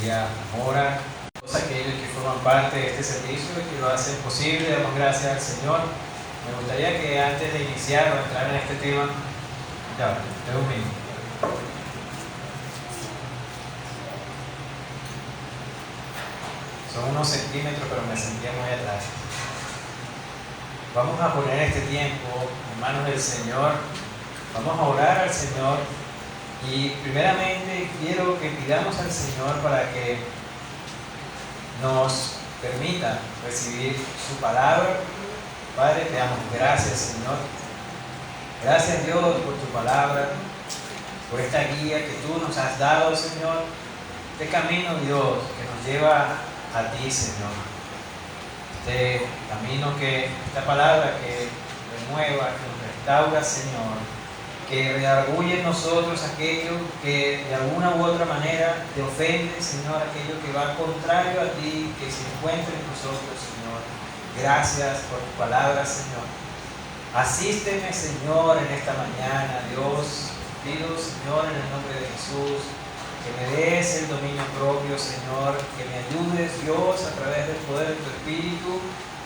familia Mora, todos aquellos que forman parte de este servicio y que lo hacen posible. Damos gracias al Señor. Me gustaría que antes de iniciar o entrar en este tema, ya, tengo un minuto. Son unos centímetros, pero me sentía muy atrás. Vamos a poner este tiempo en manos del Señor. Vamos a orar al Señor. Y primeramente quiero que pidamos al Señor para que nos permita recibir su palabra. Padre, te damos gracias, Señor. Gracias, Dios, por tu palabra, por esta guía que tú nos has dado, Señor. Este camino, Dios, que nos lleva a ti, Señor. Este camino esta palabra que renueva, que nos restaura, Señor. Que redarguye en nosotros aquello que de alguna u otra manera te ofende, Señor, aquello que va contrario a ti, que se encuentra en nosotros, Señor. Gracias por tu palabra, Señor. Asísteme, Señor, en esta mañana, Dios. Pido, Señor, en el nombre de Jesús, que me des el dominio propio, Señor, que me ayudes, Dios, a través del poder de tu Espíritu,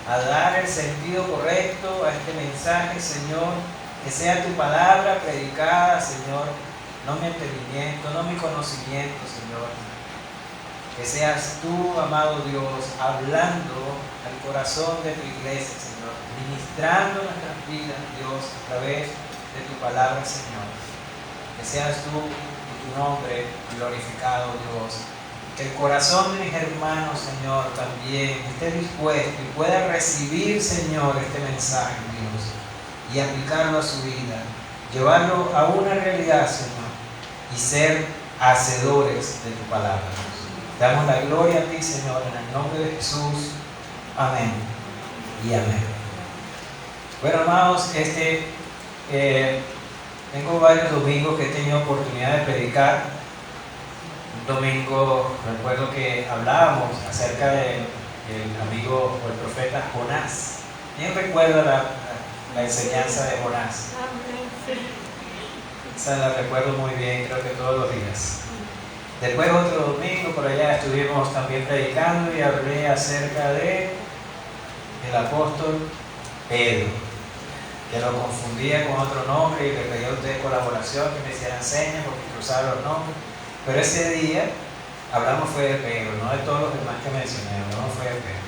a dar el sentido correcto a este mensaje, Señor. Que sea tu palabra predicada, Señor, no mi entendimiento, no mi conocimiento, Señor. Que seas tú, amado Dios, hablando al corazón de tu iglesia, Señor, ministrando nuestras vidas, Dios, a través de tu palabra, Señor. Que seas tú y tu nombre glorificado, Dios. Que el corazón de mis hermanos, Señor, también esté dispuesto y pueda recibir, Señor, este mensaje, Dios, y aplicarlo a su vida, llevarlo a una realidad, Señor, y ser hacedores de tu palabra. Damos la gloria a ti, Señor, en el nombre de Jesús. Amén y amén. Bueno, amados, tengo varios domingos que he tenido oportunidad de predicar. Un domingo recuerdo que hablábamos acerca del amigo o el profeta Jonás. ¿Quién recuerda la enseñanza de Jonás? Esa la recuerdo muy bien, creo que todos los días. Después otro domingo por allá estuvimos también predicando y hablé acerca de el apóstol Pedro, que lo confundía con otro nombre y le pedí a usted colaboración, que me hicieran señas porque cruzaron los nombres. Pero ese día hablamos fue de Pedro, no de todos los demás que mencioné, hablamos fue de Pedro.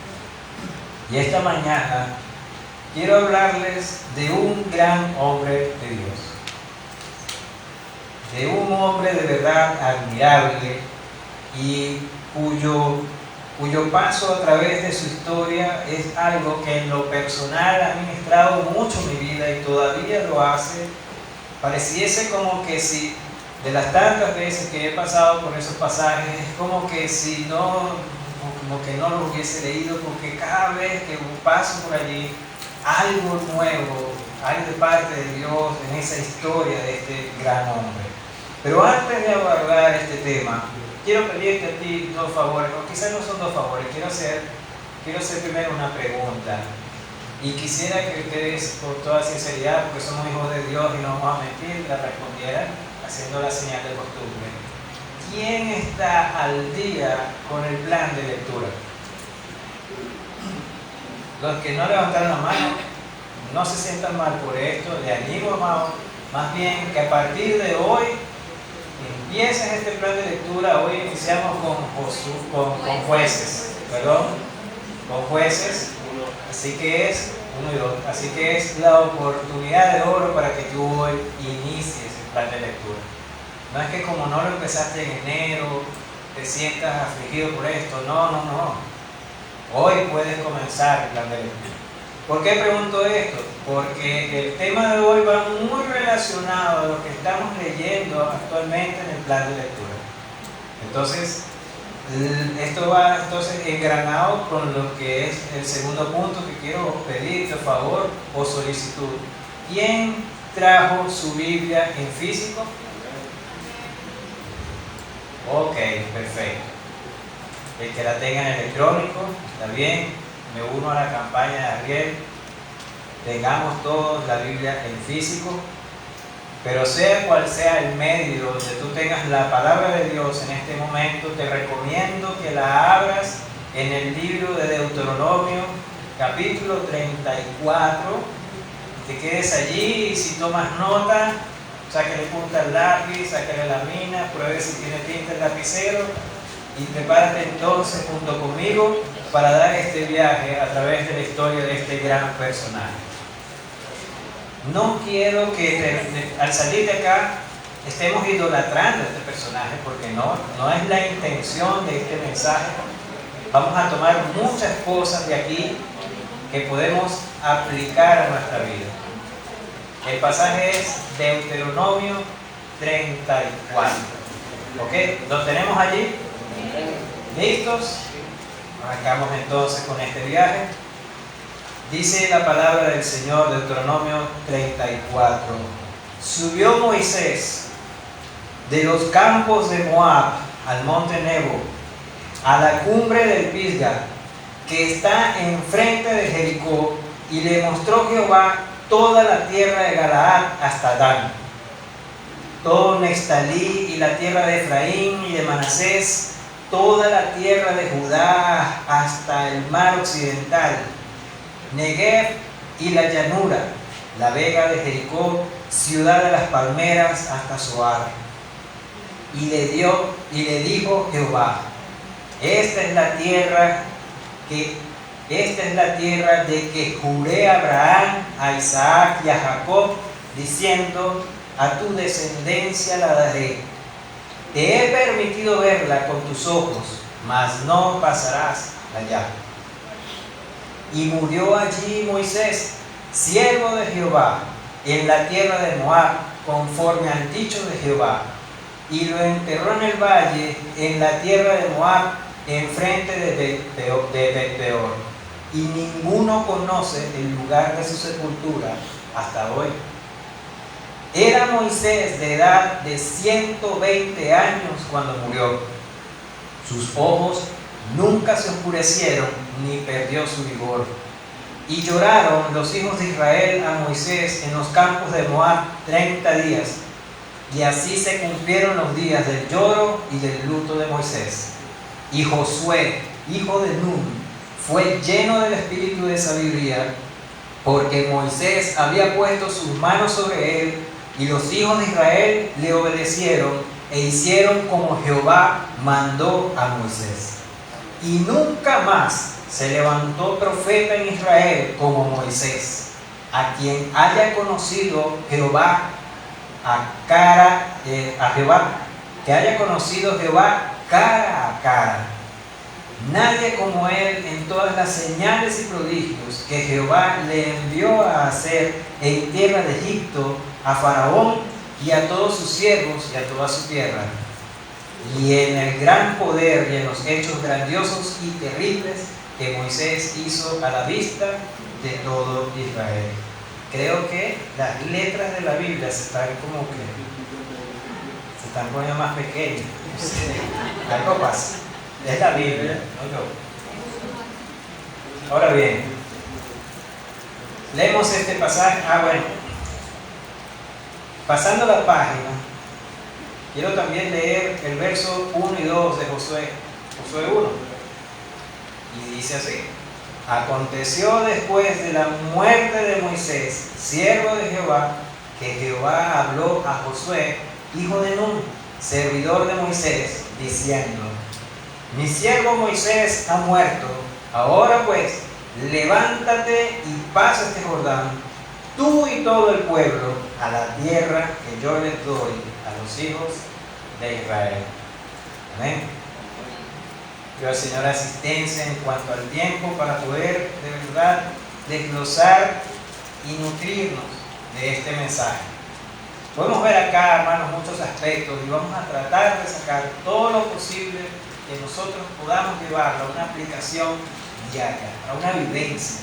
Y esta mañana quiero hablarles de un gran hombre de Dios, de un hombre de verdad admirable y cuyo paso a través de su historia es algo que en lo personal ha ministrado mucho mi vida y todavía lo hace. Pareciese como que si de las tantas veces que he pasado por esos pasajes, es como que si no, como que no los hubiese leído, porque cada vez que paso por allí, algo nuevo hay de parte de Dios en esa historia de este gran hombre. Pero antes de abordar este tema, quiero pedirte a ti dos favores, o quizás no son dos favores, quiero hacer primero una pregunta. Y quisiera que ustedes, por toda sinceridad, porque somos hijos de Dios y no vamos a mentir, la respondieran haciendo la señal de costumbre. ¿Quién está al día con el plan de lectura? Los que no levantaron la mano, no se sientan mal por esto, le animo, amado, más bien que a partir de hoy empiecen este plan de lectura. Hoy iniciamos con jueces, con jueces, así que es 1 y 2, así que es la oportunidad de oro para que tú hoy inicies el plan de lectura. No es que como no lo empezaste en enero, te sientas afligido por esto, no. Hoy puedes comenzar el plan de lectura. ¿Por qué pregunto esto? Porque el tema de hoy va muy relacionado a lo que estamos leyendo actualmente en el plan de lectura. Entonces, esto va engranado con lo que es el segundo punto que quiero pedirte, por favor, o solicitud. ¿Quién trajo su Biblia en físico? Ok, perfecto. El que la tenga en electrónico, está bien. Me uno a la campaña de Ariel. Tengamos todos la Biblia en físico. Pero sea cual sea el medio donde tú tengas la palabra de Dios en este momento, te recomiendo que la abras en el libro de Deuteronomio, capítulo 34. Te quedes allí y si tomas nota, sáquele punta al lápiz, sáquele la mina, pruebe si tiene tinta el lapicero y prepárate entonces junto conmigo para dar este viaje a través de la historia de este gran personaje. No quiero que al salir de acá estemos idolatrando a este personaje, porque no es la intención de este mensaje. Vamos a tomar muchas cosas de aquí que podemos aplicar a nuestra vida. El pasaje es Deuteronomio 34. ¿Ok? ¿Lo tenemos allí? ¿Listos? Arrancamos entonces con este viaje. Dice la palabra del Señor, Deuteronomio 34. Subió Moisés de los campos de Moab al monte Nebo, a la cumbre del Pisga, que está enfrente de Jericó, y le mostró Jehová toda la tierra de Galaad hasta Dan, todo Neftalí y la tierra de Efraín y de Manasés, toda la tierra de Judá hasta el mar occidental, Negev y la llanura, la vega de Jericó, ciudad de las palmeras hasta Zoar. Y le dijo Jehová: esta es la tierra de que juré a Abraham, a Isaac y a Jacob, diciendo: a tu descendencia la daré. Te he permitido verla con tus ojos, mas no pasarás allá. Y murió allí Moisés, siervo de Jehová, en la tierra de Moab, conforme al dicho de Jehová, y lo enterró en el valle, en la tierra de Moab, enfrente de Bet-peor. Y ninguno conoce el lugar de su sepultura hasta hoy. Era Moisés de edad de 120 años cuando murió. Sus ojos nunca se oscurecieron, ni perdió su vigor. Y lloraron los hijos de Israel a Moisés en los campos de Moab 30 días. Y así se cumplieron los días del lloro y del luto de Moisés. Y Josué, hijo de Nun, fue lleno del espíritu de sabiduría, porque Moisés había puesto sus manos sobre él, y los hijos de Israel le obedecieron e hicieron como Jehová mandó a Moisés. Y nunca más se levantó profeta en Israel como Moisés, a quien haya conocido Jehová que haya conocido Jehová cara a cara. Nadie como él en todas las señales y prodigios que Jehová le envió a hacer en tierra de Egipto a Faraón y a todos sus siervos y a toda su tierra, y en el gran poder y en los hechos grandiosos y terribles que Moisés hizo a la vista de todo Israel. Creo que las letras de la Biblia se están poniendo más pequeñas. Algo pasa. Es la Biblia, no yo. Ahora bien, leemos este pasaje. Pasando la página, quiero también leer el verso 1 y 2 de Josué 1. Y dice así: aconteció después de la muerte de Moisés, siervo de Jehová, que Jehová habló a Josué, hijo de Nun, servidor de Moisés, diciendo: mi siervo Moisés ha muerto. Ahora pues, levántate y pasa este Jordán, tú y todo el pueblo, a la tierra que yo les doy a los hijos de Israel. Amén. Pido al Señor asistencia en cuanto al tiempo para poder de verdad desglosar y nutrirnos de este mensaje. Podemos ver acá, hermanos, muchos aspectos y vamos a tratar de sacar todo lo posible que nosotros podamos llevarlo a una aplicación diaria, a una vivencia.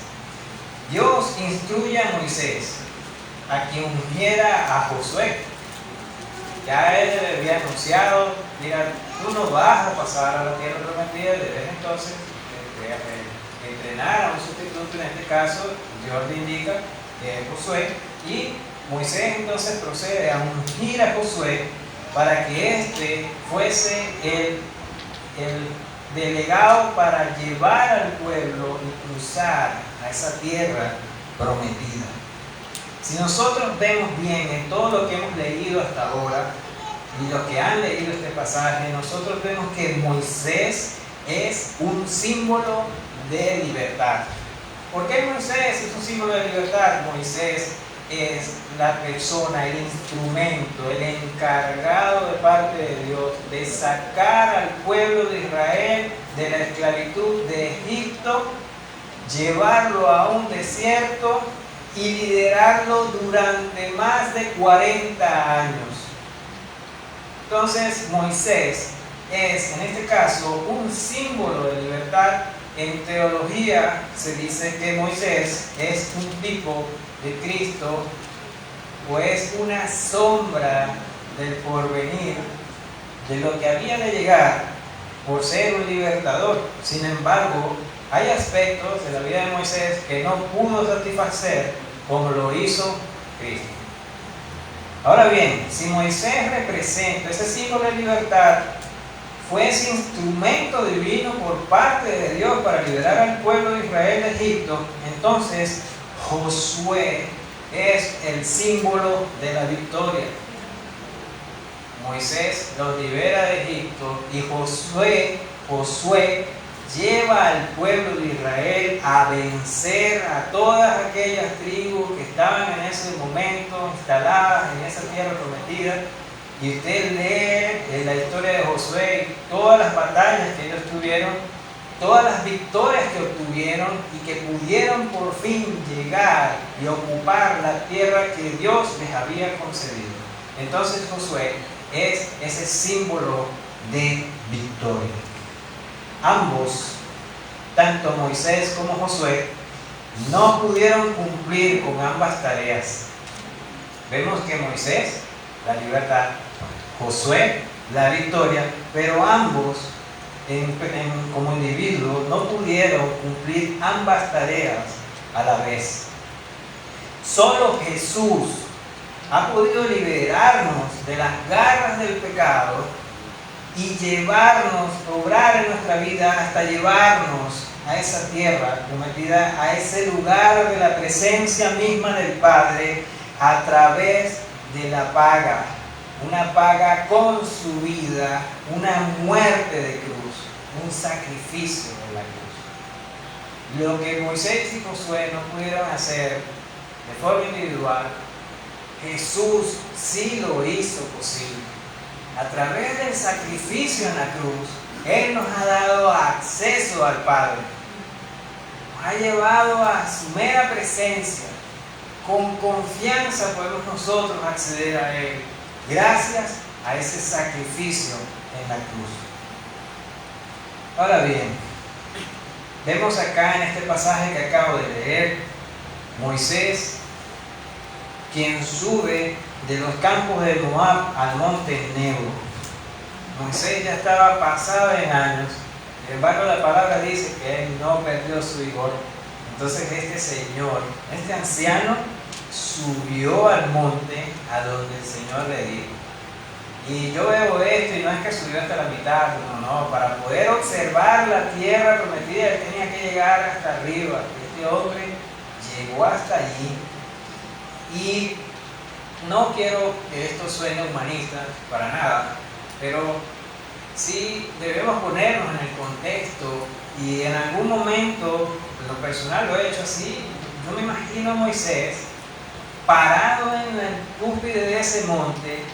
Dios instruye a Moisés a que ungiera a Josué. Ya él le había anunciado: mira, tú no vas a pasar a la tierra prometida, debes entonces entrenar a un sustituto. En este caso, Dios le indica que es Josué, y Moisés entonces procede a ungir a Josué para que éste fuese el delegado para llevar al pueblo y cruzar a esa tierra prometida. Si nosotros vemos bien en todo lo que hemos leído hasta ahora y los que han leído este pasaje, nosotros vemos que Moisés es un símbolo de libertad. ¿Por qué Moisés es un símbolo de libertad? Moisés es la persona, el instrumento, el encargado de parte de Dios de sacar al pueblo de Israel de la esclavitud de Egipto, llevarlo a un desierto y liderarlo durante más de 40 años. Entonces Moisés es, en este caso, un símbolo de libertad. En teología se dice que Moisés es un tipo de Cristo o es una sombra del porvenir, de lo que había de llegar por ser un libertador. Sin embargo, hay aspectos de la vida de Moisés que no pudo satisfacer como lo hizo Cristo. Ahora bien, si Moisés representa ese símbolo de libertad, fue ese instrumento divino por parte de Dios para liberar al pueblo de Israel de Egipto, entonces Josué es el símbolo de la victoria. Moisés los libera de Egipto y Josué lleva al pueblo de Israel a vencer a todas aquellas tribus que estaban en ese momento instaladas en esa tierra prometida. Y usted lee en la historia de Josué todas las batallas que ellos tuvieron, todas las victorias que obtuvieron y que pudieron por fin llegar y ocupar la tierra que Dios les había concedido. Entonces Josué es ese símbolo de victoria. Ambos, tanto Moisés como Josué, no pudieron cumplir con ambas tareas. Vemos que Moisés, la libertad, Josué, la victoria, pero ambos como individuos no pudieron cumplir ambas tareas a la vez. Solo Jesús ha podido liberarnos de las garras del pecado y llevarnos, obrar en nuestra vida hasta llevarnos a esa tierra prometida, a ese lugar de la presencia misma del Padre a través de la paga. Una paga consumida, una muerte de cruz, un sacrificio de la cruz. Lo que Moisés y Josué no pudieron hacer de forma individual, Jesús sí lo hizo posible. A través del sacrificio en la cruz, Él nos ha dado acceso al Padre. Nos ha llevado a su mera presencia. Con confianza podemos nosotros acceder a Él, gracias a ese sacrificio en la cruz. Ahora bien, vemos acá en este pasaje que acabo de leer, Moisés, quien sube de los campos de Moab al monte Nebo. Moisés ya estaba pasado en años, sin embargo la palabra dice que él no perdió su vigor. Entonces este señor, este anciano, subió al monte a donde el Señor le dijo. Y yo veo esto y no es que subió hasta la mitad, no, para poder observar la tierra prometida él tenía que llegar hasta arriba. Este hombre llegó hasta allí. Y no quiero que esto suene humanista para nada, pero sí debemos ponernos en el contexto, y en algún momento, en lo personal lo he hecho así. Yo me imagino a Moisés parado en la cúspide de ese monte,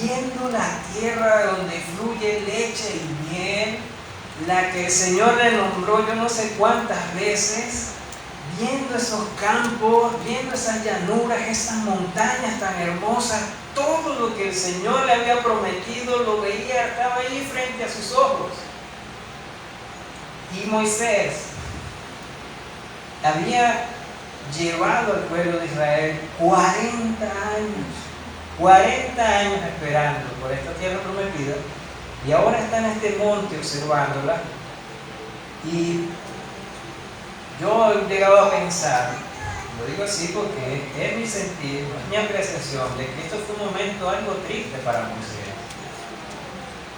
viendo la tierra donde fluye leche y miel, la que el Señor le nombró yo no sé cuántas veces, viendo esos campos, viendo esas llanuras, esas montañas tan hermosas, todo lo que el Señor le había prometido lo veía, estaba ahí frente a sus ojos. Y Moisés había llevado al pueblo de Israel 40 años esperando por esta tierra prometida, y ahora está en este monte observándola. Y yo he llegado a pensar Lo digo así porque es mi sentir, es mi apreciación de que esto fue un momento algo triste para Moisés.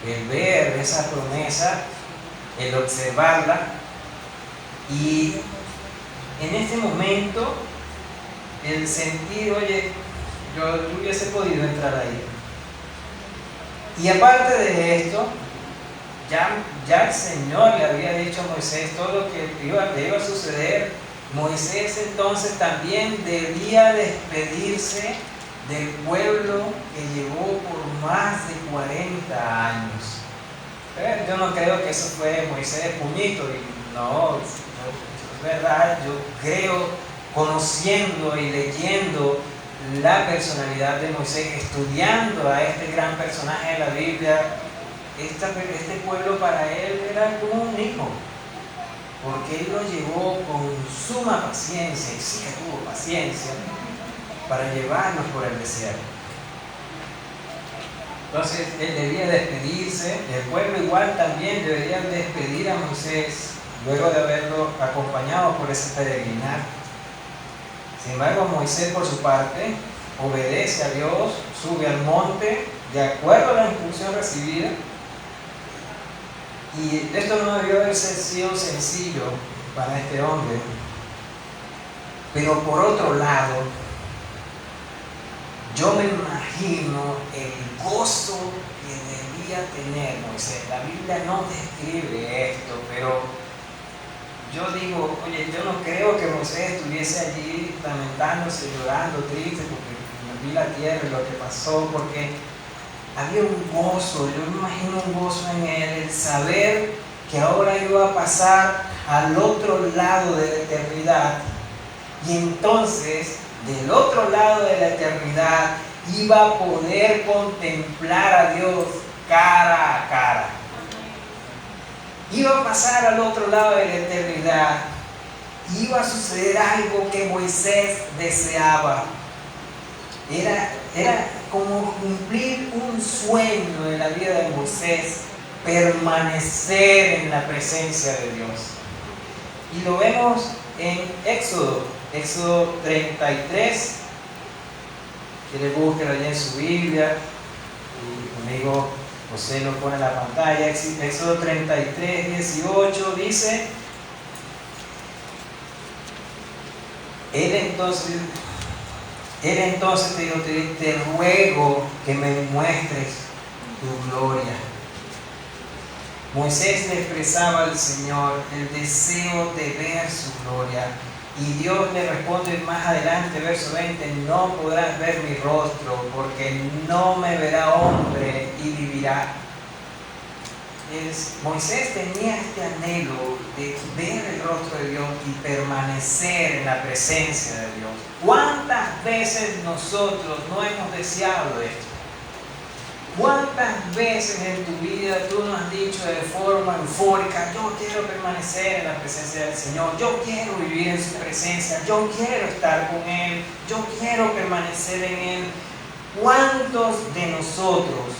El ver esa promesa, el observarla, y en este momento el sentir, oye, yo hubiese podido entrar ahí. Y aparte de esto, ya el Señor le había dicho a Moisés todo lo que le iba a suceder. Moisés entonces también debía despedirse del pueblo que llevó por más de 40 años. Yo no creo que eso fue Moisés puñito, y no, es verdad, yo creo, conociendo y leyendo la personalidad de Moisés, estudiando a este gran personaje de la Biblia, este pueblo para él era como un hijo, porque él lo llevó con suma paciencia, y sí que tuvo paciencia, para llevarnos por el desierto. Entonces él debía despedirse, el pueblo igual también debería despedir a Moisés luego de haberlo acompañado por ese peregrinar. Sin embargo, Moisés por su parte obedece a Dios, sube al monte de acuerdo a la instrucción recibida, y esto no debió haber sido sencillo para este hombre. Pero por otro lado, yo me imagino el gozo que debía tener Moisés. La Biblia no describe esto, pero yo digo, oye, yo no creo que Moisés estuviese allí lamentándose, llorando, triste, porque vi la tierra y lo que pasó, porque había un gozo, yo me imagino un gozo en él, el saber que ahora iba a pasar al otro lado de la eternidad, y entonces del otro lado de la eternidad iba a poder contemplar a Dios cara a cara. Iba a pasar al otro lado de la eternidad, iba a suceder algo que Moisés deseaba. Era como cumplir un sueño en la vida de Moisés, permanecer en la presencia de Dios. Y lo vemos en Éxodo 33, que le busquen allá en su Biblia, y conmigo José lo pone en la pantalla. Éxodo 33, 18 dice: Él entonces te dijo, te ruego que me muestres tu gloria. Moisés le expresaba al Señor el deseo de ver su gloria. Y Dios le responde más adelante, verso 20: no podrás ver mi rostro, porque no me verá hombre y vivirá. Moisés tenía este anhelo de ver el rostro de Dios y permanecer en la presencia de Dios. ¿Cuántas veces nosotros no hemos deseado esto? ¿Cuántas veces en tu vida tú nos has dicho de forma eufórica: yo quiero permanecer en la presencia del Señor, yo quiero vivir en su presencia, yo quiero estar con Él, yo quiero permanecer en Él? ¿Cuántos de nosotros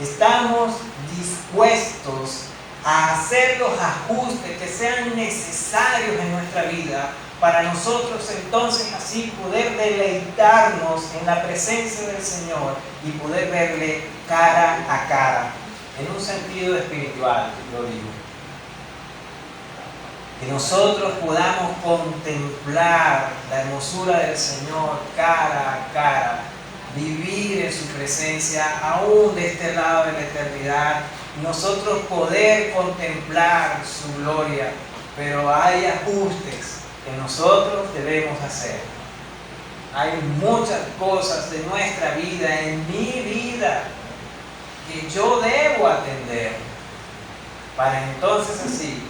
estamos dispuestos a hacer los ajustes que sean necesarios en nuestra vida para nosotros entonces así poder deleitarnos en la presencia del Señor y poder verle cara a cara, en un sentido espiritual, lo digo? Que nosotros podamos contemplar la hermosura del Señor cara a cara, vivir en su presencia aún de este lado de la eternidad, nosotros poder contemplar su gloria. Pero hay ajustes que nosotros debemos hacer. Hay muchas cosas de nuestra vida, en mi vida, que yo debo atender para entonces así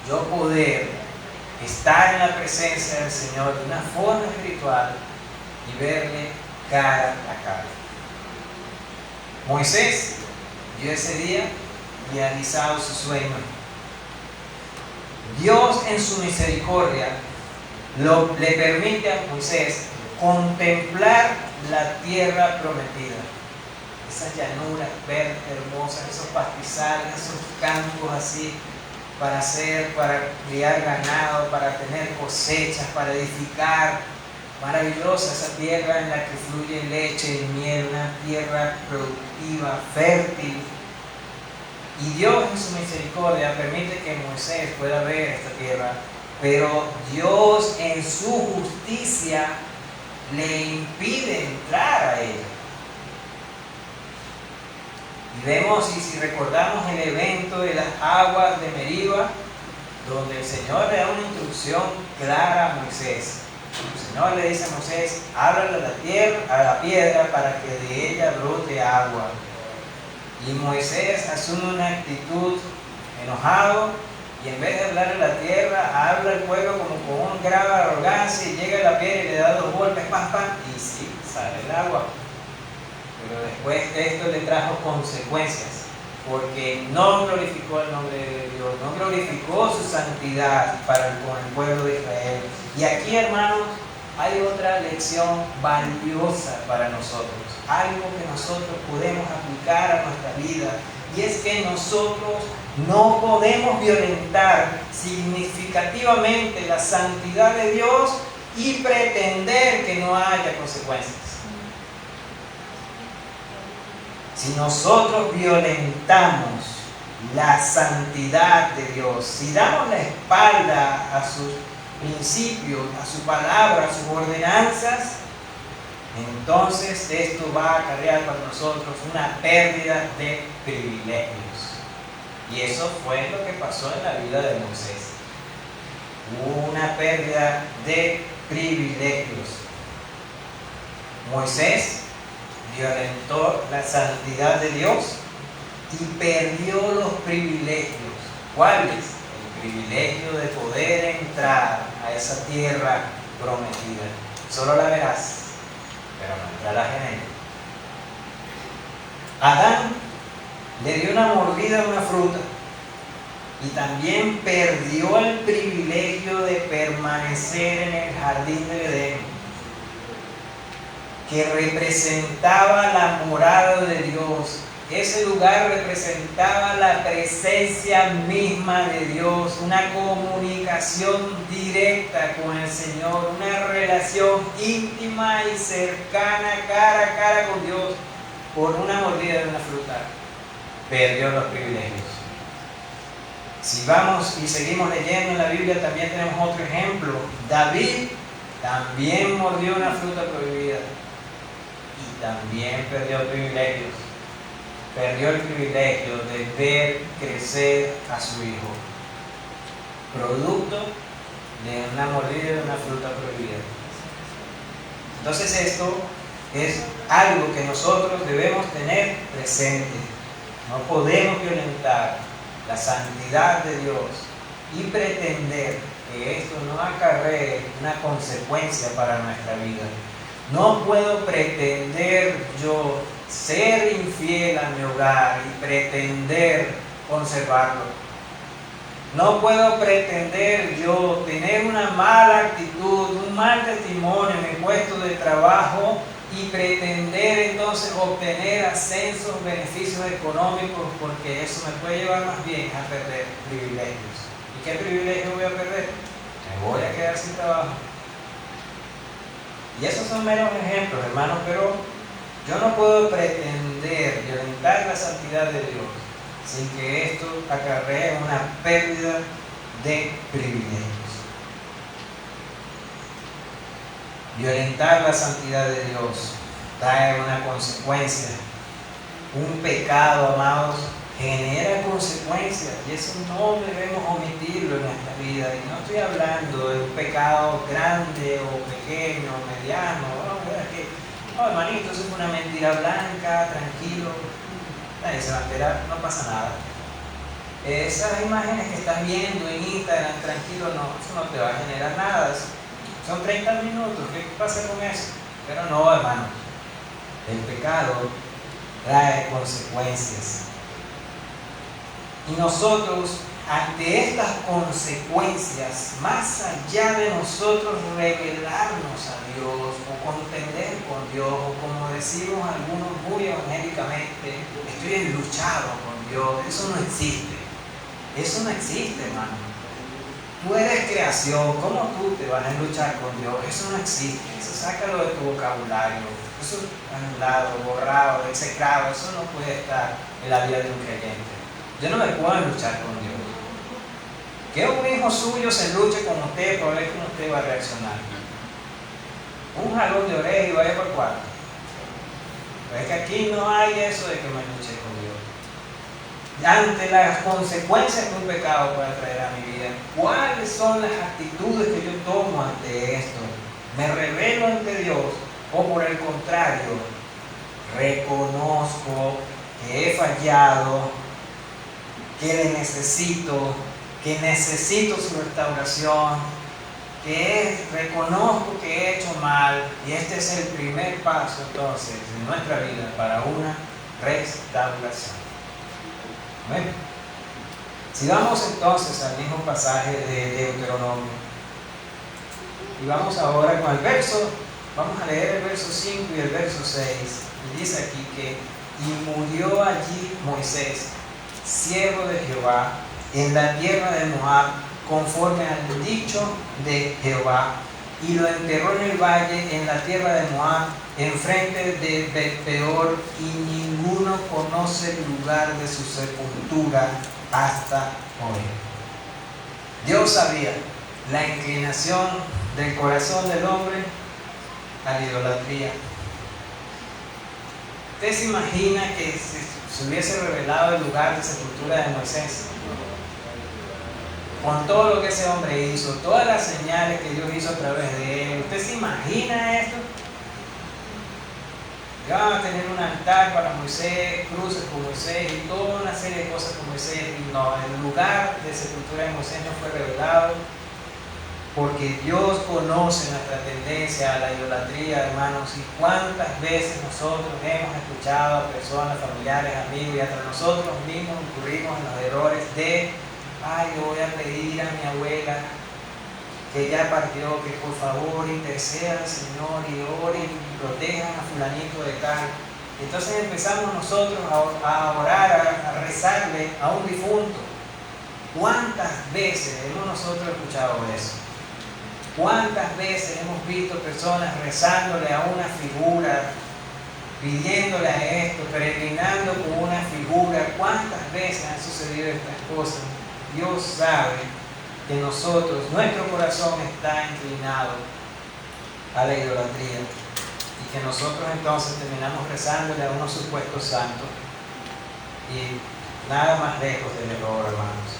yo poder estar en la presencia del Señor de una forma espiritual y verle cara a cara. Moisés vio ese día realizado su sueño. Dios en su misericordia le permite a Moisés contemplar la tierra prometida. Esas llanuras verdes, hermosas, esos pastizales, esos campos así. para criar ganado, para tener cosechas, para edificar. Maravillosa esa tierra en la que fluye leche y miel, una tierra productiva, fértil. Y Dios en su misericordia permite que Moisés pueda ver esta tierra, pero Dios en su justicia le impide entrar a ella. Y vemos, y si recordamos el evento de las aguas de Meriba, donde el Señor le da una instrucción clara a Moisés. El Señor le dice a Moisés: háblale a la piedra para que de ella brote agua. Y Moisés asume una actitud enojado, y en vez de hablarle a la tierra, habla al pueblo como con un grado de arrogancia, y llega a la piedra y le da 2 golpes, pam, pam, y sí, sale el agua. Pero después esto le trajo consecuencias, porque no glorificó el nombre de Dios, no glorificó su santidad con el pueblo de Israel. Y aquí, hermanos, hay otra lección valiosa para nosotros, algo que nosotros podemos aplicar a nuestra vida, y es que nosotros no podemos violentar significativamente la santidad de Dios y pretender que no haya consecuencias. Si nosotros violentamos la santidad de Dios, si damos la espalda a sus principios, a su palabra, a sus ordenanzas, entonces esto va a acarrear para nosotros una pérdida de privilegios. Y eso fue lo que pasó en la vida de Moisés. Hubo una pérdida de privilegios. Moisés violentó la santidad de Dios y perdió los privilegios. ¿Cuáles? El privilegio de poder entrar a esa tierra prometida. Solo la verás, pero no entrarás en ella. Adán le dio una mordida a una fruta y también perdió el privilegio de permanecer en el jardín del Edén, que representaba la morada de Dios. Ese lugar representaba la presencia misma de Dios, una comunicación directa con el Señor, una relación íntima y cercana, cara a cara con Dios. Por una mordida de una fruta, perdió los privilegios. Si vamos y seguimos leyendo en la Biblia, también tenemos otro ejemplo. David también mordió una fruta prohibida y también perdió privilegios. Perdió el privilegio de ver crecer a su hijo, producto de una mordida de una fruta prohibida. Entonces esto es algo que nosotros debemos tener presente. No podemos violentar la santidad de Dios y pretender que esto no acarree una consecuencia para nuestra vida. No puedo pretender yo ser infiel a mi hogar y pretender conservarlo. No puedo pretender yo tener una mala actitud, un mal testimonio en mi puesto de trabajo y pretender entonces obtener ascensos, beneficios económicos, porque eso me puede llevar más bien a perder privilegios. ¿Y qué privilegio voy a perder? Me voy a quedar sin trabajo. Y esos son meros ejemplos, hermanos, pero yo no puedo pretender violentar la santidad de Dios sin que esto acarree una pérdida de privilegios. Violentar la santidad de Dios trae una consecuencia. Un pecado, amados, genera consecuencias, y eso no debemos omitirlo en nuestra vida. Y no estoy hablando de un pecado grande o pequeño o mediano. No, hermanito, eso es una mentira blanca, tranquilo, nadie se va a enterar, no pasa nada. Esas imágenes que estás viendo en Instagram, tranquilo, no, eso no te va a generar nada. Son 30 minutos, ¿qué pasa con eso? Pero no, hermano, el pecado trae consecuencias. Y nosotros, ante estas consecuencias, más allá de nosotros revelarnos a Dios o contender con Dios, o como decimos algunos muy evangélicamente, estoy enluchado con Dios, eso no existe. Eso no existe, hermano. Tú eres creación, ¿cómo tú te vas a luchar con Dios? Eso no existe, eso sácalo de tu vocabulario, eso anulado, borrado, execrado, eso no puede estar en la vida de un creyente. Yo no me puedo luchar con Dios. Que un hijo suyo se luche con usted para ver cómo usted va a reaccionar. Un jalón de oreja y vaya por el cuarto. Pero es que aquí no hay eso de que me luche con Dios. Ante las consecuencias que un pecado puede traer a mi vida, ¿cuáles son las actitudes que yo tomo ante esto? ¿Me rebelo ante Dios o por el contrario, reconozco que he fallado, que le necesito, que necesito su restauración, que reconozco que he hecho mal y este es el primer paso entonces en nuestra vida para una restauración? Amén. Si vamos entonces al mismo pasaje de Deuteronomio y vamos ahora con el verso, vamos a leer el verso 5 y el verso 6, y dice aquí que y murió allí Moisés, siervo de Jehová, en la tierra de Moab, conforme al dicho de Jehová, y lo enterró en el valle, en la tierra de Moab, enfrente de Bet-peor, y ninguno conoce el lugar de su sepultura hasta hoy. Dios sabía la inclinación del corazón del hombre a la idolatría. ¿Usted se imagina que se hubiese revelado el lugar de sepultura de Moisés? Con todo lo que ese hombre hizo, todas las señales que Dios hizo a través de él. ¿Usted se imagina esto? Que van a tener un altar para Moisés, cruces con Moisés y toda una serie de cosas con Moisés. Y no, el lugar de sepultura de Moisés no fue revelado porque Dios conoce nuestra tendencia a la idolatría, hermanos. Y cuántas veces nosotros hemos escuchado a personas, familiares, amigos y hasta nosotros mismos incurrimos en los errores de: ay, yo voy a pedir a mi abuela que ya partió, que por favor interceda al Señor y ore y protejan a fulanito de tal. Entonces empezamos nosotros a orar, a rezarle a un difunto. ¿Cuántas veces hemos nosotros escuchado eso? ¿Cuántas veces hemos visto personas rezándole a una figura, pidiéndole a esto, peregrinando con una figura? ¿Cuántas veces han sucedido estas cosas? Dios sabe que nosotros, nuestro corazón está inclinado a la idolatría y que nosotros entonces terminamos rezándole a unos supuestos santos y nada más lejos del error, hermanos.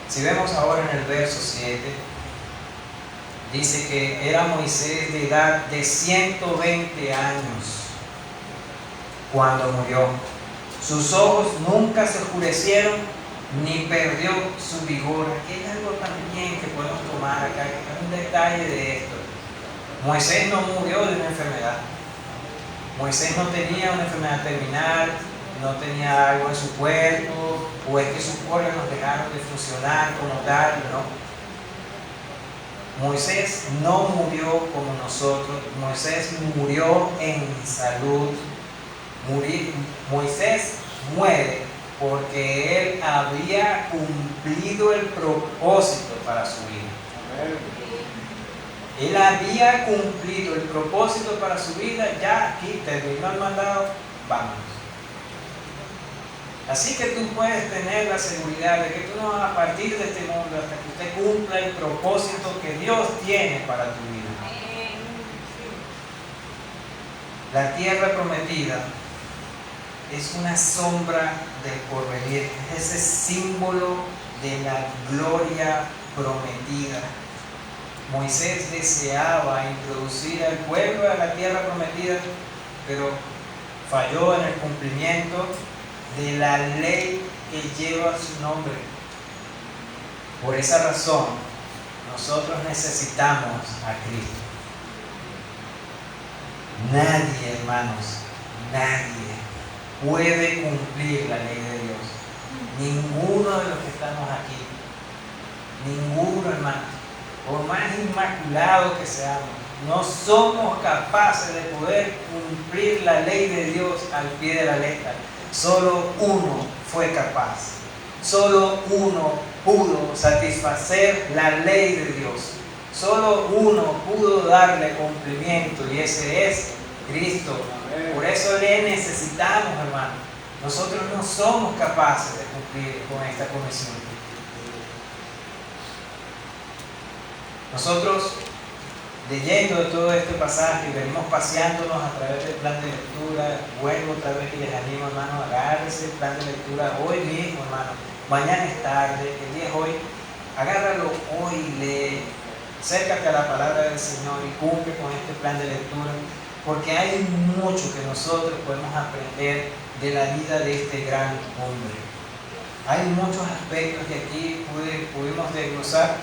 Si vemos ahora en el verso 7, dice que era Moisés de edad de 120 años cuando murió. Sus ojos nunca se oscurecieron ni perdió su vigor. Aquí hay algo también que podemos tomar acá, que es un detalle de esto. Moisés no murió de una enfermedad. Moisés no tenía una enfermedad terminal, no tenía algo en su cuerpo, o es que sus órganos dejaron de funcionar como tal, no. Moisés no murió como nosotros. Moisés murió en salud. Moisés muere porque él había cumplido el propósito para su vida. Él había cumplido el propósito para su vida, ya aquí terminó el mandado, vamos. Así que tú puedes tener la seguridad de que tú no vas a partir de este mundo hasta que usted cumpla el propósito que Dios tiene para tu vida. La tierra prometida es una sombra del porvenir, es ese símbolo de la gloria prometida. Moisés deseaba introducir al pueblo a la tierra prometida, pero falló en el cumplimiento de la ley que lleva su nombre. Por esa razón, nosotros necesitamos a Cristo. Nadie, hermanos, nadie puede cumplir la ley de Dios. Ninguno de los que estamos aquí, ninguno, hermano, por más inmaculados que seamos, no somos capaces de poder cumplir la ley de Dios al pie de la letra. Solo uno fue capaz. Solo uno pudo satisfacer la ley de Dios. Solo uno pudo darle cumplimiento y ese es Cristo. Por eso le necesitamos, hermano. Nosotros no somos capaces de cumplir con esta comisión. Nosotros, leyendo todo este pasaje, venimos paseándonos a través del plan de lectura. Vuelvo otra vez y les animo, hermano, agárrese el plan de lectura hoy mismo, hermano. Mañana es tarde, el día es hoy. Agárralo hoy, lee. Acércate a la palabra del Señor y cumple con este plan de lectura, porque hay mucho que nosotros podemos aprender de la vida de este gran hombre. Hay muchos aspectos que aquí pudimos desglosar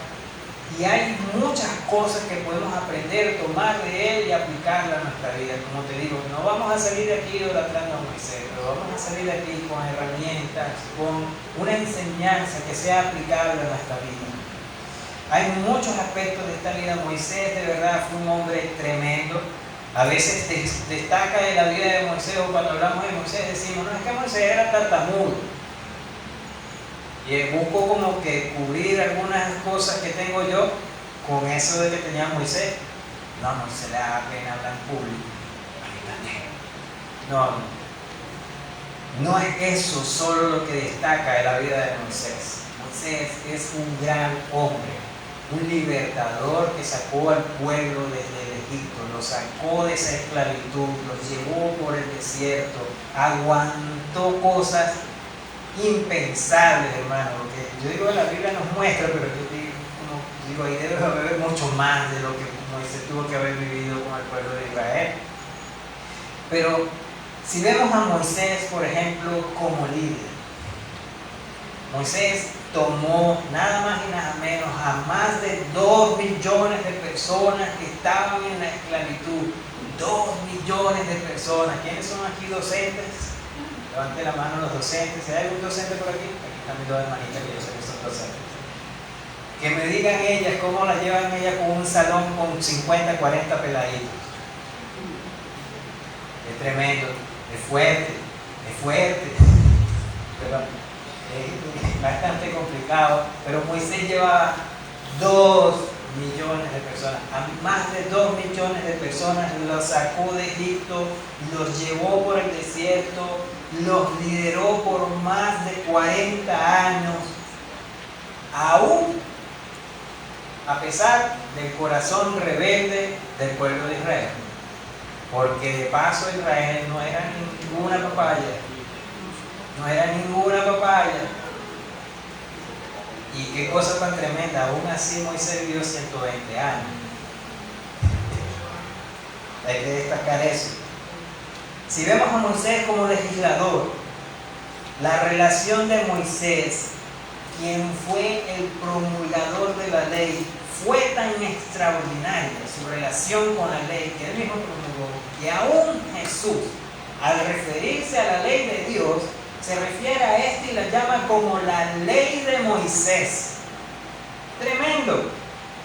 y hay muchas cosas que podemos aprender, tomar de él y aplicarla a nuestra vida. Como te digo, no vamos a salir de aquí idolatrando a Moisés, pero vamos a salir de aquí con herramientas, con una enseñanza que sea aplicable a nuestra vida. Hay muchos aspectos de esta vida. Moisés de verdad fue un hombre tremendo. A veces destaca de la vida de Moisés, o cuando hablamos de Moisés decimos, no, es que Moisés era tartamudo. Y busco como que cubrir algunas cosas que tengo yo con eso de que tenía Moisés. No se le da pena hablar en público. No es eso solo lo que destaca de la vida de Moisés. Moisés es un gran hombre. Un libertador que sacó al pueblo desde el Egipto, lo sacó de esa esclavitud, los llevó por el desierto, aguantó cosas impensables, hermano. Lo que yo digo la Biblia nos muestra, pero yo digo ahí debe haber mucho más de lo que Moisés tuvo que haber vivido con el pueblo de Israel. Pero si vemos a Moisés, por ejemplo, como líder, Moisés tomó nada más y nada menos a más de 2 millones de personas que estaban en la esclavitud. 2 millones de personas. ¿Quiénes son aquí docentes? Levante la mano los docentes. ¿Hay algún docente por aquí? Aquí están mis 2 hermanitas que yo sé que son docentes. Que me digan ellas cómo la llevan ellas con un salón con 50, 40 peladitos. Es tremendo, es fuerte. Pero es bastante complicado, pero Moisés llevaba 2 millones de personas, a más de 2 millones de personas los sacó de Egipto, los llevó por el desierto, los lideró por más de 40 años, aún a pesar del corazón rebelde del pueblo de Israel, porque de paso Israel no era ninguna papaya. Y qué cosa tan tremenda, aún así Moisés vivió 120 años. Hay que destacar eso. Si vemos a Moisés como legislador, la relación de Moisés, quien fue el promulgador de la ley, fue tan extraordinaria, su relación con la ley, que él mismo promulgó, que aún Jesús, al referirse a la ley de Dios, se refiere a esta y la llama como la ley de Moisés. Tremendo.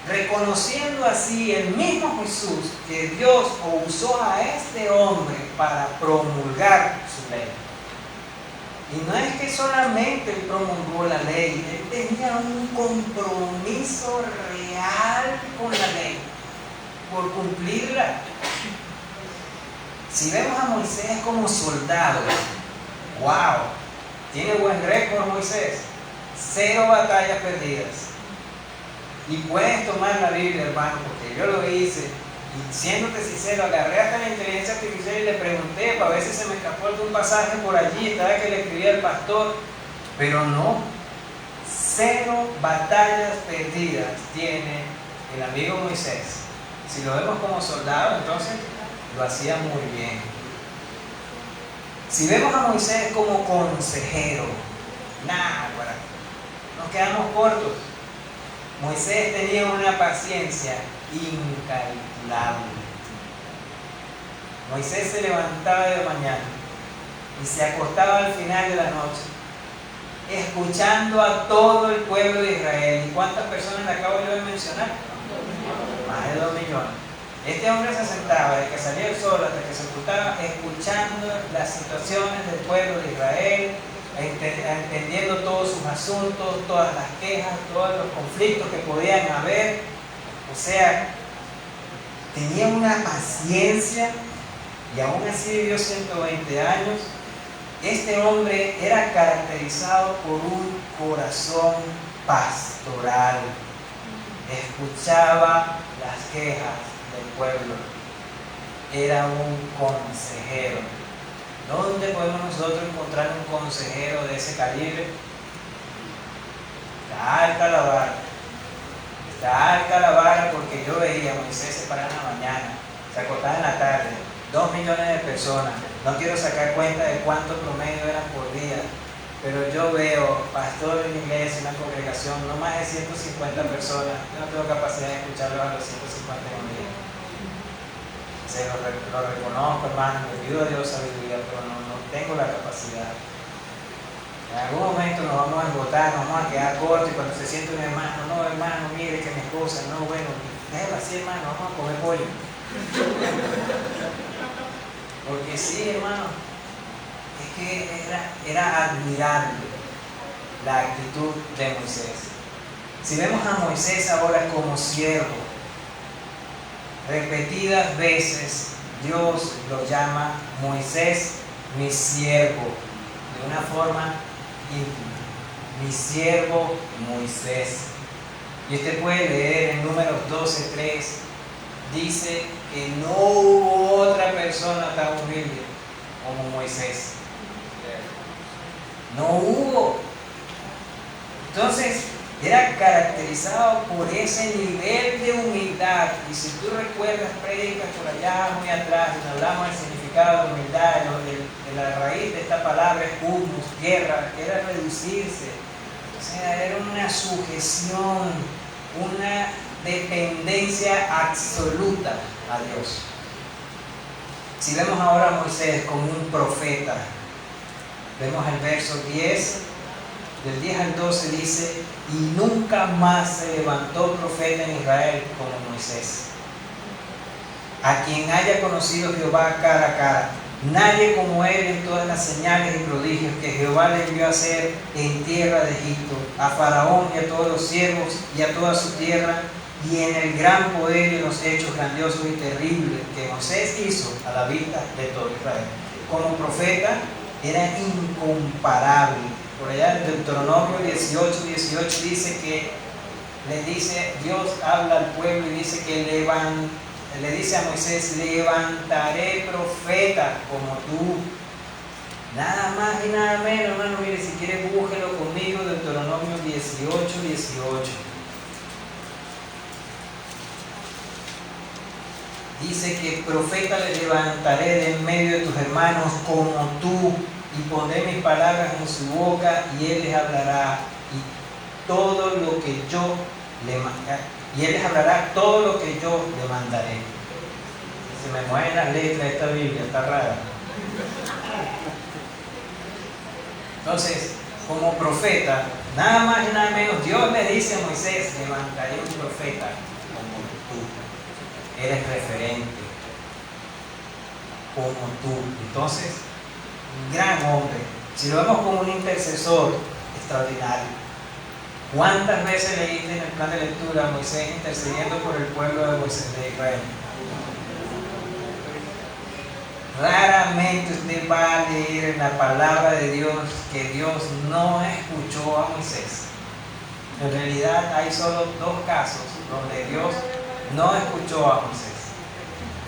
Reconociendo así el mismo Jesús que Dios usó a este hombre para promulgar su ley. Y no es que solamente él promulgó la ley, él tenía un compromiso real con la ley, por cumplirla. Si vemos a Moisés como soldado, ¡wow! Tiene buen récord Moisés. 0 batallas perdidas. Y puedes tomar la Biblia, hermano, porque yo lo hice. Y siéndote sincero, agarré hasta la inteligencia artificial y le pregunté para ver si se me escapó algún pasaje por allí. Estaba que le escribía al pastor. Pero no. 0 batallas perdidas tiene el amigo Moisés. Si lo vemos como soldado, entonces lo hacía muy bien. Si vemos a Moisés como consejero, nos quedamos cortos. Moisés tenía una paciencia incalculable. Moisés se levantaba de mañana y se acostaba al final de la noche, escuchando a todo el pueblo de Israel. ¿Y cuántas personas le acabo yo de mencionar? Más de 2 millones. Este hombre se sentaba desde que salía el sol hasta que se ocultaba, escuchando las situaciones del pueblo de Israel, entendiendo todos sus asuntos, todas las quejas, todos los conflictos que podían haber. O sea, tenía una paciencia y aún así vivió 120 años. Este hombre era caracterizado por un corazón pastoral. Escuchaba las quejas del pueblo. Era un consejero. ¿Dónde podemos nosotros encontrar un consejero de ese calibre? Está alta la vara. Está alta la vara, porque yo veía a Moisés se paraba en la mañana, se acostaba en la tarde, 2 millones de personas. No quiero sacar cuenta de cuántos promedio eran por día, pero yo veo pastor en la iglesia, en una congregación, no más de 150 personas. Yo no tengo capacidad de escucharlos a los 150 en un día. Lo reconozco, hermano, le pido a Dios sabiduría, pero no tengo la capacidad. En algún momento nos vamos a esgotar, nos vamos a quedar cortos, y cuando se siente un hermano, no hermano, mire que mi esposa, no, bueno, déjalo así, hermano, vamos a comer pollo. Porque sí, hermano, es que era admirable la actitud de Moisés. Si vemos a Moisés ahora como siervo, repetidas veces Dios lo llama Moisés, mi siervo, de una forma íntima. Mi siervo Moisés. Y usted puede leer en Números 12:3, dice que no hubo otra persona tan humilde como Moisés. No hubo. Entonces, era caracterizado por ese nivel de humildad. Y si tú recuerdas prédicas por allá muy atrás, donde hablamos del significado de humildad, de la raíz de esta palabra es humus, tierra, que era reducirse. O sea, era una sujeción, una dependencia absoluta a Dios. Si vemos ahora a Moisés como un profeta, vemos el verso 10. Del 10 al 12 dice: y nunca más se levantó profeta en Israel como Moisés, a quien haya conocido Jehová cara a cara. Nadie como él en todas las señales y prodigios que Jehová le envió a hacer en tierra de Egipto, a Faraón y a todos los siervos y a toda su tierra, y en el gran poder y en los hechos grandiosos y terribles que Moisés hizo a la vista de todo Israel. Como profeta era incomparable. Por allá en Deuteronomio 18:18 dice que Dios habla al pueblo y dice que le dice a Moisés: levantaré profeta como tú. Nada más y nada menos, hermano. Mire, si quiere búsquelo conmigo, Deuteronomio 18:18. Dice que profeta le levantaré de en medio de tus hermanos como tú, y pondré mis palabras en su boca, y él les hablará todo lo que yo le mandaré. Se me mueven las letras de esta Biblia, está rara. Entonces, como profeta, nada más y nada menos, Dios le dice a Moisés: levantaré un profeta como tú. Eres referente como tú. Entonces, un gran hombre. Si lo vemos como un intercesor, extraordinario. ¿Cuántas veces leíste en el plan de lectura a Moisés intercediendo por el pueblo de Israel? Raramente usted va a leer en la palabra de Dios que Dios no escuchó a Moisés. En realidad hay solo 2 casos donde Dios no escuchó a Moisés.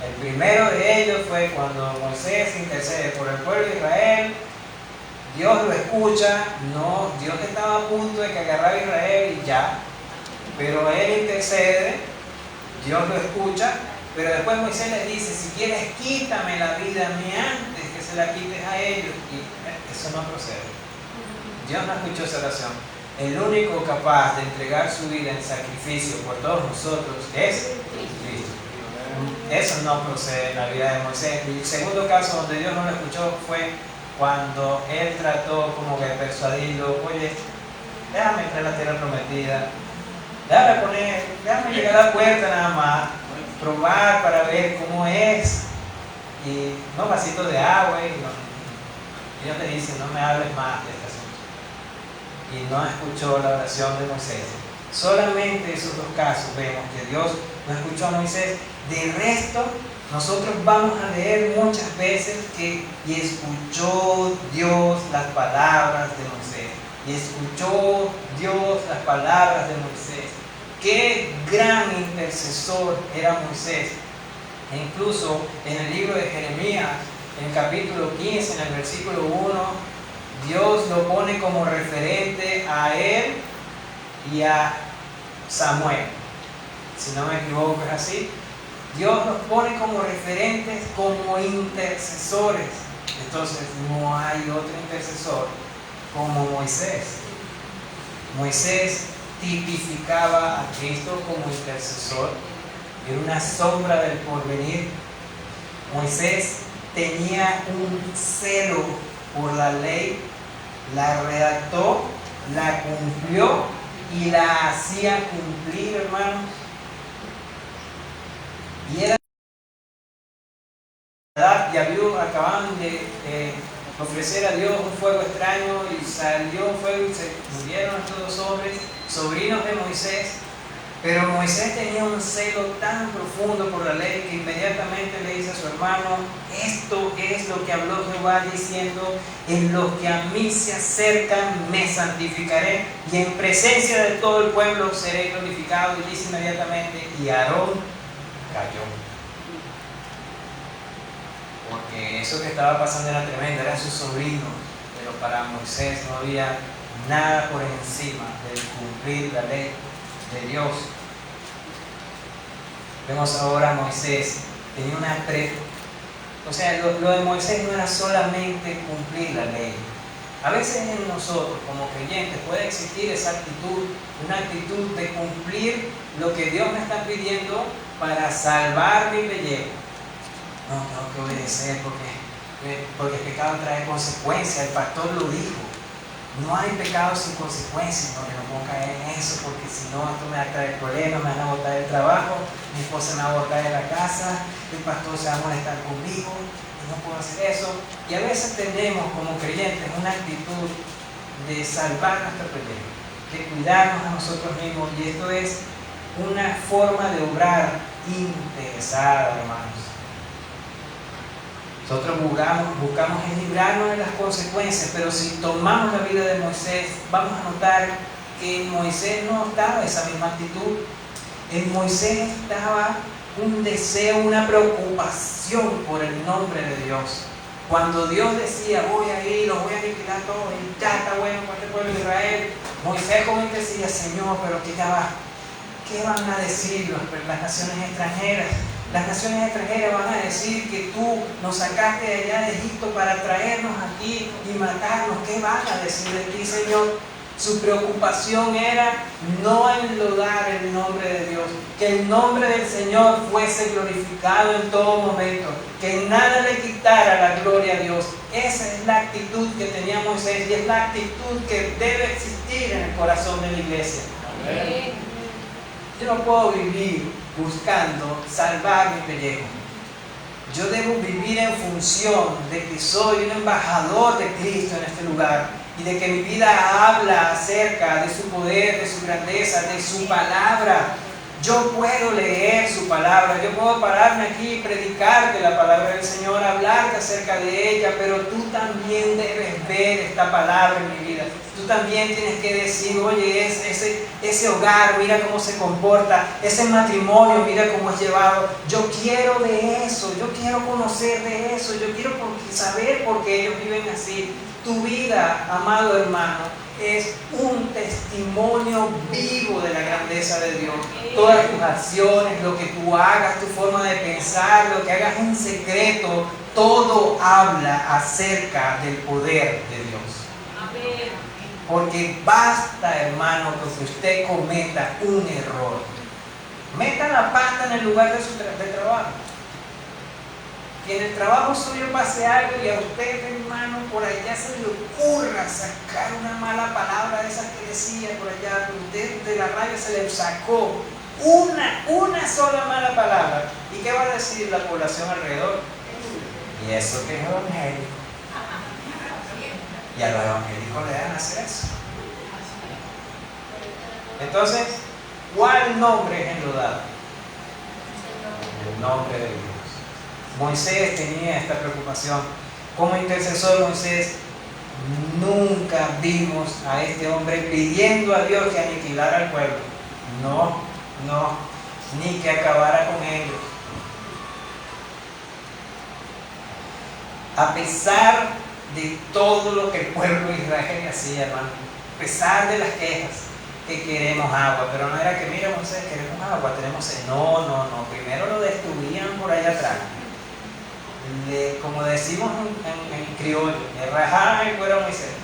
El primero de ellos fue cuando Moisés intercede por el pueblo de Israel. Dios lo escucha. No, Dios estaba a punto de que agarrara a Israel y ya. Pero él intercede, Dios lo escucha. Pero después Moisés les dice: si quieres, quítame la vida a mí antes que se la quites a ellos. Y eso no procede. Dios no escuchó esa oración. El único capaz de entregar su vida en sacrificio por todos nosotros es Cristo. Eso no procede en la vida de Moisés. Y el segundo caso donde Dios no lo escuchó fue cuando él trató como que de persuadirlo: oye, déjame entrar a la tierra prometida, déjame llegar a la puerta nada más, probar para ver cómo es, y unos vasitos de agua, y Dios le dice: no me hables más de este asunto. y no escuchó la oración de Moisés. Solamente esos dos casos vemos que Dios no escuchó a Moisés. De resto, nosotros vamos a leer muchas veces que y escuchó Dios las palabras de Moisés. Y escuchó Dios las palabras de Moisés. Qué gran intercesor era Moisés. E incluso en el libro de Jeremías, en el capítulo 15, en el versículo 1, Dios lo pone como referente a él y a Samuel. Si no me equivoco, es así. Dios los pone como referentes, como intercesores. Entonces no hay otro intercesor como Moisés. Moisés tipificaba a Cristo como intercesor. Era una sombra del porvenir. Moisés tenía un celo por la ley, la redactó, la cumplió y la hacía cumplir, hermanos. Y era y acababan de ofrecer a Dios un fuego extraño y salió un fuego y se murieron estos dos hombres, sobrinos de Moisés. Pero Moisés tenía un celo tan profundo por la ley que inmediatamente le dice a su hermano: esto es lo que habló Jehová diciendo: en los que a mí se acercan me santificaré, y en presencia de todo el pueblo seré glorificado. Y dice inmediatamente: y Aarón cayó. Porque eso que estaba pasando era tremendo, eran sus sobrinos, pero para Moisés no había nada por encima del cumplir la ley de Dios. Vemos ahora a Moisés, tenía una lo de Moisés no era solamente cumplir la ley. A veces en nosotros como creyentes puede existir esa actitud, una actitud de cumplir lo que Dios me está pidiendo para salvar mi pellejo. No, tengo que obedecer porque el pecado trae consecuencias. El pastor lo dijo. No hay pecado sin consecuencias. No, que no puedo caer en eso porque si no, esto me va a traer problemas, me van a botar del trabajo, mi esposa me va a botar de la casa, el pastor se va a molestar conmigo y no puedo hacer eso. Y a veces tenemos como creyentes una actitud de salvar nuestro pellejo, de cuidarnos a nosotros mismos, y esto es una forma de obrar interesada, hermanos. Nosotros buscamos librarnos de las consecuencias, pero si tomamos la vida de Moisés, vamos a notar que en Moisés no estaba esa misma actitud. En Moisés estaba un deseo, una preocupación por el nombre de Dios. Cuando Dios decía: voy a ir, los voy a aniquilar todos, y ya está bueno para este pueblo de Israel, Moisés como decía: Señor, pero ¿qué van a decir las naciones extranjeras? Las naciones extranjeras van a decir que tú nos sacaste de allá de Egipto para traernos aquí y matarnos. ¿Qué van a decir de ti, Señor? Su preocupación era no enlodar el nombre de Dios, que el nombre del Señor fuese glorificado en todo momento, que nada le quitara la gloria a Dios. Esa es la actitud que tenía Moisés y es la actitud que debe existir en el corazón de la iglesia. Amén. Yo no puedo vivir buscando salvar mi pellejo. Yo debo vivir en función de que soy un embajador de Cristo en este lugar y de que mi vida habla acerca de su poder, de su grandeza, de su palabra. Yo puedo leer su palabra, yo puedo pararme aquí y predicarte la palabra del Señor, hablarte acerca de ella, pero tú también debes ver esta palabra en mi vida. Tú también tienes que decir: oye, ese hogar, mira cómo se comporta, ese matrimonio, mira cómo es llevado. Yo quiero de eso, yo quiero conocer de eso, yo quiero saber por qué ellos viven así. Tu vida, amado hermano, es un testimonio vivo de la grandeza de Dios. Todas tus acciones, lo que tú hagas, tu forma de pensar, lo que hagas en secreto, todo habla acerca del poder de Dios. Amén. Porque basta, hermano, que usted cometa un error. Meta la pata en el lugar de trabajo. Que en el trabajo suyo pase algo y a usted, hermano, por allá se le ocurra sacar una mala palabra de esas que decía por allá, usted de la radio se le sacó una sola mala palabra. ¿Y qué va a decir la población alrededor? Y eso que es evangélico. Y a los evangélicos le dan hacer eso. Entonces, ¿cuál nombre es enlodado? El nombre de Dios. Moisés tenía esta preocupación. Como intercesor, Moisés, nunca vimos a este hombre pidiendo a Dios que aniquilara al pueblo. No, ni que acabara con ellos. A pesar de todo lo que el pueblo de Israel hacía, hermano, a pesar de las quejas, que queremos agua, pero no era que, mira Moisés, queremos agua, tenemos sed. No, primero lo destruían por allá atrás. Como decimos en criollo, le rajaban el cuero a Moisés.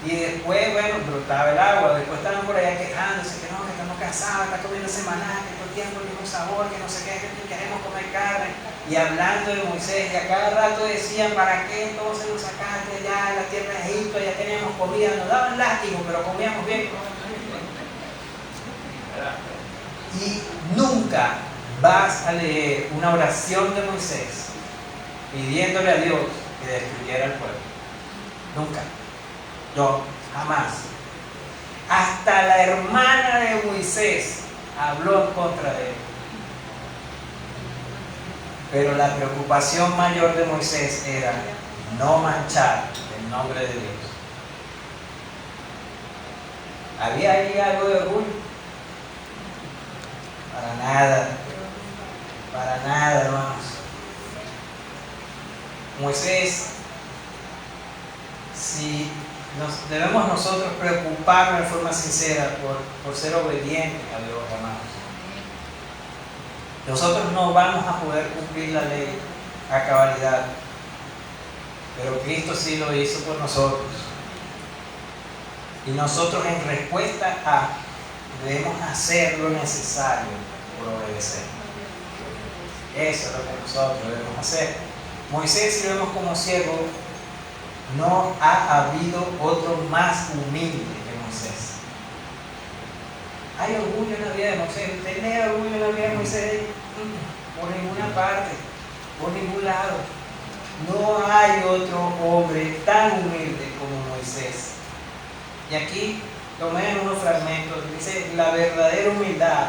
Y después, bueno, brotaba el agua. Después estaban por allá quejándose que no, que estamos cansados, está comiendo semanas, que todo el tiempo tiene un sabor, que no sé qué, que queremos comer carne. Y hablando de Moisés, y a cada rato decían, ¿para qué entonces nos sacaste allá en la tierra de Egipto? Ya teníamos comida, nos daban látigo, pero comíamos bien. Y nunca vas a leer una oración de Moisés pidiéndole a Dios que destruyera al pueblo. Nunca. No, jamás. Hasta la hermana de Moisés habló en contra de él. Pero la preocupación mayor de Moisés era no manchar el nombre de Dios. ¿Había ahí algo de orgullo? Para nada, hermanos. Moisés, si debemos nosotros preocuparnos de forma sincera por ser obedientes a Dios, hermanos. Nosotros no vamos a poder cumplir la ley a cabalidad, pero Cristo sí lo hizo por nosotros. Y nosotros en respuesta debemos hacer lo necesario por obedecer. Eso es lo que nosotros debemos hacer. Moisés, si lo vemos como siervo, no ha habido otro más humilde que Moisés. ¿Hay orgullo en la vida de Moisés? ¿Usted lee orgullo en la vida de Moisés? Por ninguna parte, por ningún lado. No hay otro hombre tan humilde como Moisés. Y aquí tomé unos fragmentos. Dice, la verdadera humildad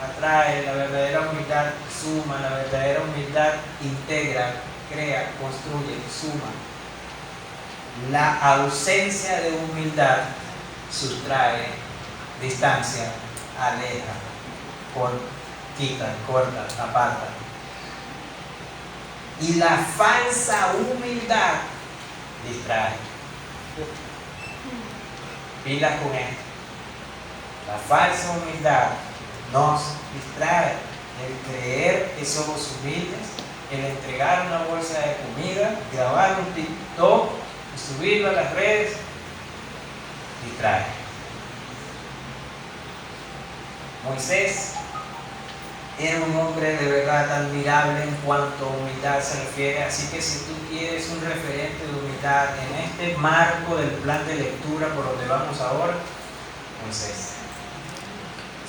atrae, la verdadera humildad suma, la verdadera humildad integra, crea, construye, suma. La ausencia de humildad sustrae, distancia, aleja, quita, corta, aparta. Y la falsa humildad distrae. Pilas con esto. La falsa humildad nos distrae. El creer que somos humildes, el entregar una bolsa de comida, grabar un TikTok y subirlo a las redes, distrae. Moisés era un hombre de verdad admirable en cuanto a humildad se refiere, así que si tú quieres un referente de humildad en este marco del plan de lectura por donde vamos ahora, Moisés.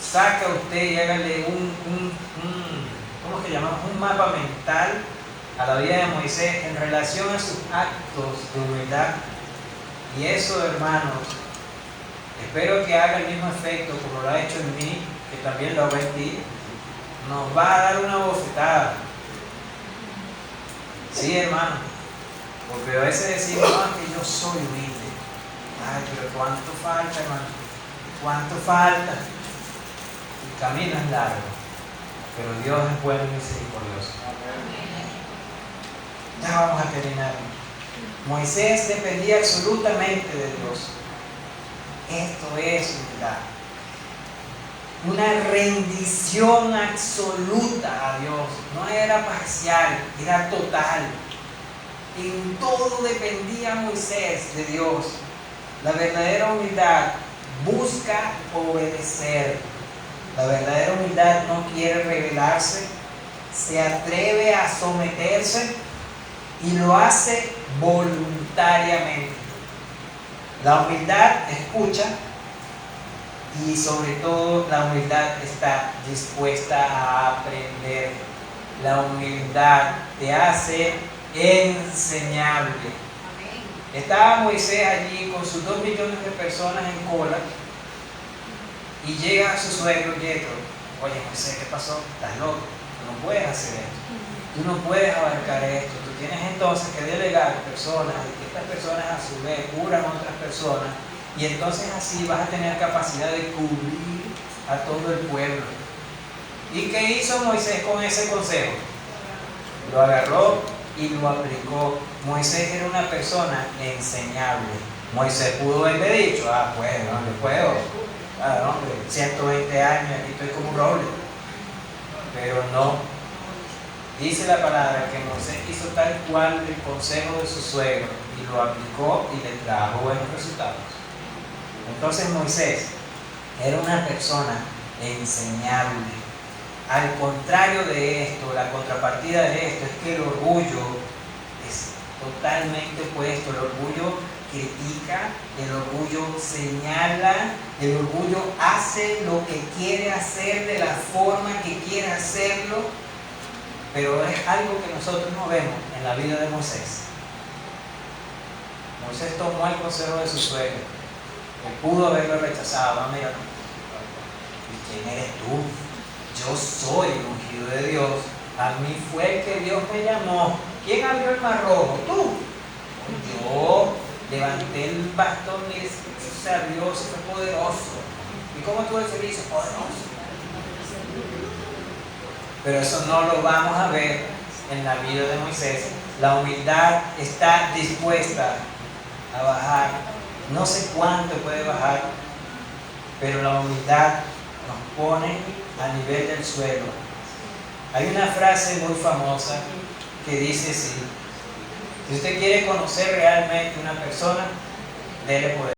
Saca usted y hágale ¿cómo que llamamos? Un mapa mental a la vida de Moisés en relación a sus actos de humildad. Y eso, hermanos, espero que haga el mismo efecto como lo ha hecho en mí, que también lo hago en ti. Nos va a dar una bofetada. Sí, hermano. Porque a veces decimos, no, que yo soy humilde. Ay, pero ¿cuánto falta, hermano? ¿Cuánto falta? El camino es largo, pero Dios es bueno y misericordioso. Ya vamos a terminar. Moisés dependía absolutamente de Dios. Esto es humildad. Una rendición absoluta a Dios. No era parcial, era total. En todo dependía Moisés de Dios. La verdadera humildad busca obedecer. La verdadera humildad no quiere rebelarse, se atreve a someterse y lo hace voluntariamente. La humildad escucha y sobre todo la humildad está dispuesta a aprender. La humildad te hace enseñable. Estaba Moisés allí con sus 2 millones de personas en cola Y llega su suegro Yetro. Oye, Moisés, ¿qué pasó? Estás loco, tú no puedes hacer esto. Tú no puedes abarcar esto. Tú tienes entonces que delegar personas y que estas personas a su vez curan a otras personas. Y entonces así vas a tener capacidad de cubrir a todo el pueblo. ¿Y qué hizo Moisés con ese consejo? Lo agarró y lo aplicó. Moisés era una persona enseñable. Moisés pudo haberle dicho, pues, no puedo. Hombre, 120 años, aquí estoy como un roble. Pero no. Dice la palabra que Moisés hizo tal cual el consejo de su suegro y lo aplicó y le trajo buenos resultados. Entonces Moisés era una persona enseñable. Al contrario de esto, la contrapartida de esto es que el orgullo es totalmente opuesto. El orgullo critica, el orgullo señala, el orgullo hace lo que quiere hacer de la forma que quiere hacerlo, pero es algo que nosotros no vemos en la vida de Moisés. Moisés tomó el consejo de su suegro, que pudo haberlo rechazado. Mira, ¿y quién eres tú? Yo soy el ungido de Dios. A mí fue el que Dios me llamó. ¿Quién abrió el mar rojo? Tú. Yo levanté el bastón y se abrió, se fue poderoso. ¿Y cómo estuvo el servicio? Poderoso. Pero eso no lo vamos a ver en la vida de Moisés. La humildad está dispuesta a bajar. No sé cuánto puede bajar, pero la humildad nos pone a nivel del suelo. Hay una frase muy famosa que dice así: si usted quiere conocer realmente una persona, dele poder.